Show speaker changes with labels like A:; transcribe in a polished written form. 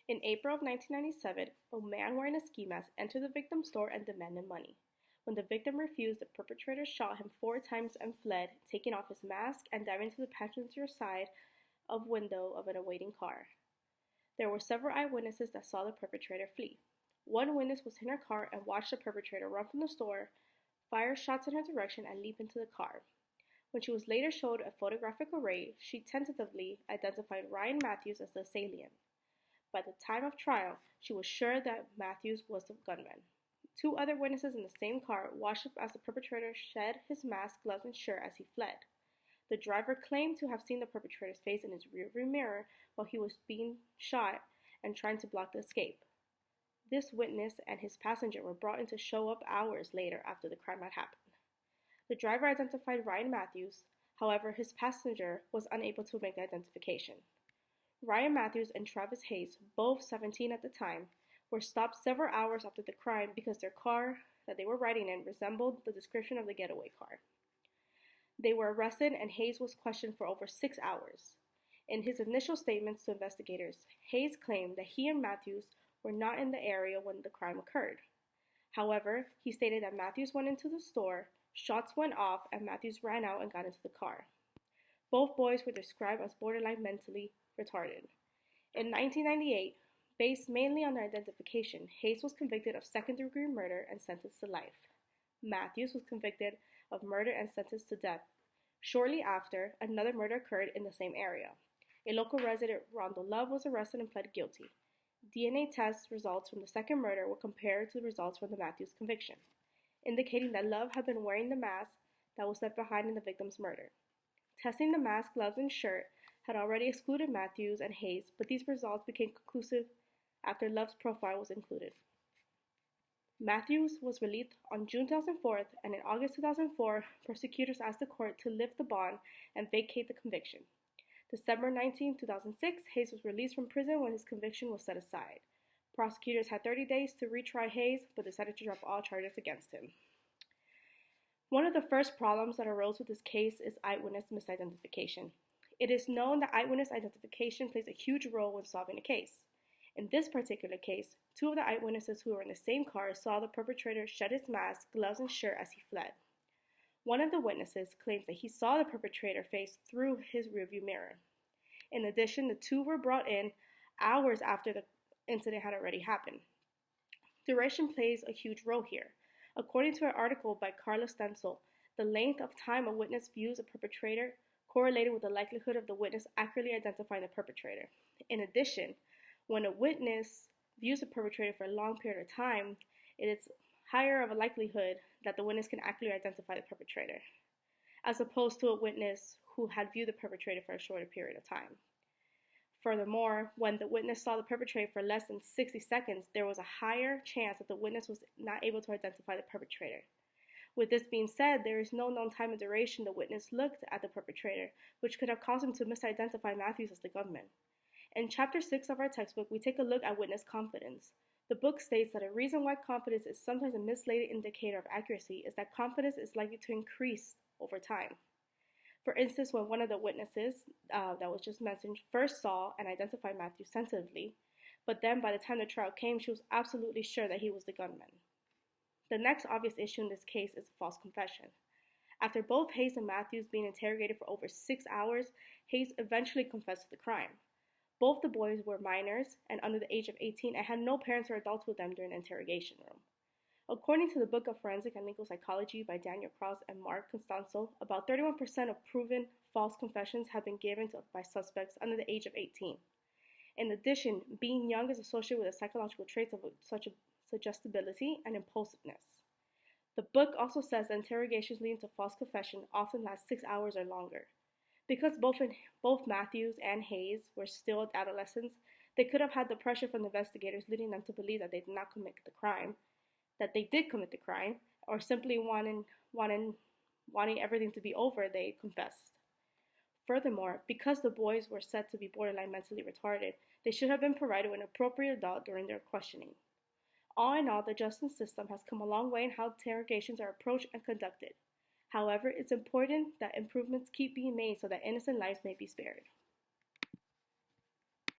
A: In April of 1997, a man wearing a ski mask entered the victim's store and demanded money. When the victim refused, the perpetrator shot him 4 times and fled, taking off his mask and diving to the passenger side of window of an awaiting car. There were several eyewitnesses that saw the perpetrator flee. One witness was in her car and watched the perpetrator run from the store, fire shots in her direction, and leap into the car. When she was later showed a photographic array, she tentatively identified Ryan Matthews as the assailant. By the time of trial, she was sure that Matthews was the gunman. 2 other witnesses in the same car watched as the perpetrator shed his mask, gloves, and shirt as he fled. The driver claimed to have seen the perpetrator's face in his rearview mirror while he was being shot and trying to block the escape. This witness and his passenger were brought in to show up hours later after the crime had happened. The driver identified Ryan Matthews, however, his passenger was unable to make the identification. Ryan Matthews and Travis Hayes, both 17 at the time, were stopped several hours after the crime because their car that they were riding in resembled the description of the getaway car. They were arrested and Hayes was questioned for over 6 hours. In his initial statements to investigators, Hayes claimed that he and Matthews were not in the area when the crime occurred. However, he stated that Matthews went into the store, shots went off, and Matthews ran out and got into the car. Both boys were described as borderline mentally retarded. In 1998, based mainly on their identification, Hayes was convicted of second-degree murder and sentenced to life. Matthews was convicted of murder and sentenced to death. Shortly after, another murder occurred in the same area. A local resident, Rondo Love, was arrested and pled guilty. DNA test results from the second murder were compared to the results from the Matthews conviction, indicating that Love had been wearing the mask that was left behind in the victim's murder. Testing the mask, gloves, and shirt had already excluded Matthews and Hayes, but these results became conclusive after Love's profile was included. Matthews was released on June 2004, and in August 2004, prosecutors asked the court to lift the bond and vacate the conviction. December 19, 2006, Hayes was released from prison when his conviction was set aside. Prosecutors had 30 days to retry Hayes, but decided to drop all charges against him. One of the first problems that arose with this case is eyewitness misidentification. It is known that eyewitness identification plays a huge role when solving a case. In this particular case, 2 of the eyewitnesses who were in the same car saw the perpetrator shed his mask, gloves, and shirt as he fled. One of the witnesses claims that he saw the perpetrator face through his rearview mirror. In addition, the 2 were brought in hours after the incident had already happened. Duration plays a huge role here. According to an article by Carla Stencil, the length of time a witness views a perpetrator correlated with the likelihood of the witness accurately identifying the perpetrator. In addition, when a witness views a perpetrator for a long period of time, it is higher of a likelihood that the witness can accurately identify the perpetrator, as opposed to a witness who had viewed the perpetrator for a shorter period of time. Furthermore, when the witness saw the perpetrator for less than 60 seconds, there was a higher chance that the witness was not able to identify the perpetrator. With this being said, there is no known time and duration the witness looked at the perpetrator, which could have caused him to misidentify Matthews as the gunman. In Chapter 6 of our textbook, we take a look at witness confidence. The book states that a reason why confidence is sometimes a misleading indicator of accuracy is that confidence is likely to increase over time. For instance, when one of the witnesses that was just mentioned first saw and identified Matthews sensitively, but then by the time the trial came, she was absolutely sure that he was the gunman. The next obvious issue in this case is a false confession. After both Hayes and Matthews being interrogated for over 6 hours, Hayes eventually confessed to the crime. Both the boys were minors and under the age of 18 and had no parents or adults with them during the interrogation room. According to the Book of Forensic and Legal Psychology by Daniel Cross and Mark Constanzo, about 31% of proven false confessions have been given by suspects under the age of 18. In addition, being young is associated with the psychological traits of such suggestibility and impulsiveness. The book also says that interrogations leading to false confession often last 6 hours or longer. Because both Matthews and Hayes were still adolescents, they could have had the pressure from the investigators leading them to believe that they did not commit the crime, that they did commit the crime, or simply wanting everything to be over, they confessed. Furthermore, because the boys were said to be borderline mentally retarded, they should have been provided with an appropriate adult during their questioning. All in all, the justice system has come a long way in how interrogations are approached and conducted. However, it's important that improvements keep being made so that innocent lives may be spared.